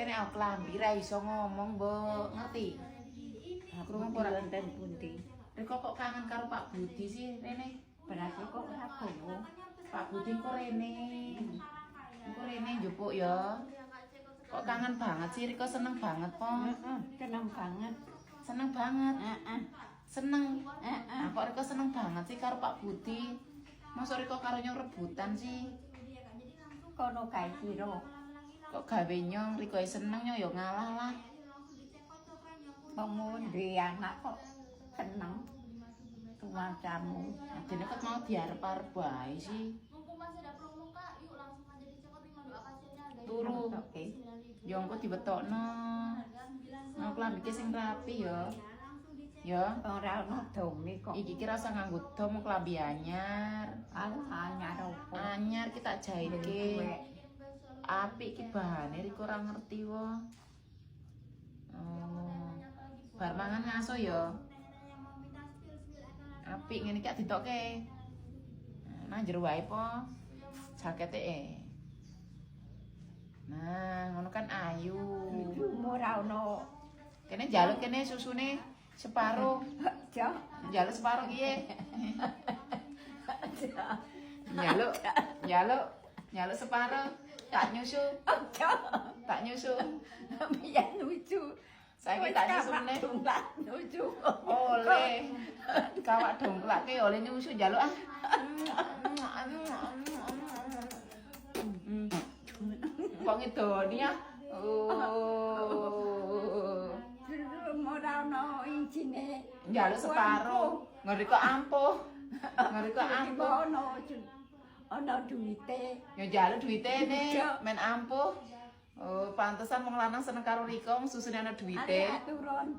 kene aku klambi ra iso ngomong, Mbok. Ngerti? Krungu ora wonten pundi. Riko kok kangen karo Pak Budi sih, Rene? Berarti kok aku. Pak Budi kok Rene. Kok Rene njupuk ya. Kok kangen banget sih, Riko seneng banget, Po. Seneng banget. Seneng banget. Seneng. Kok Riko seneng banget sih karo Pak Budi. Masa Riko karo nyong rebutan sih? Kono kae sira. Kok gawe nyong Riko seneng nyong ya ngalah lah. Wong duwe anak kok seneng. Tuacamu. Adene kok mau diarep-arep bae sih. Mumpung masih ada promo Kak, yuk langsung aja dicek terima doa pasiennya ada. Turu. Oke. Ya engko diwetokno. Aku lambike sing rapi ya. Ya. Ora ono dome kok. Iki kira rasa nganggo dom klambi anyar. Anyar opo? Anyar kita jahitke. Apik iki bahane Riko ora ngerti wae. Oh. Bar mangan ngaso ya. Apik ngene iki ditokke. Nang jero wae po. Jakete Nah, ngono kan ayu. Ora ono. Kene njaluk kene susune separuh. Jo. Njaluk separuh kiye. Njaluk separuh. Tak nyusu. Tak nyusu. Biyen lucu. Saiki tak nyusune. Lucu. Oleh. Kawak dongklake oleh nyusu njaluk ah. Kok ngedoni ya? Oh. Ora ono injine. Njaluk separuh. Ngeri kok ampuh. Ngeri kok ampuh. Ono duwite. Ya njaluk duwite ne, men ampuh. Oh, pantesan wong lanang seneng karo Riko, susune ana duwite. Turun.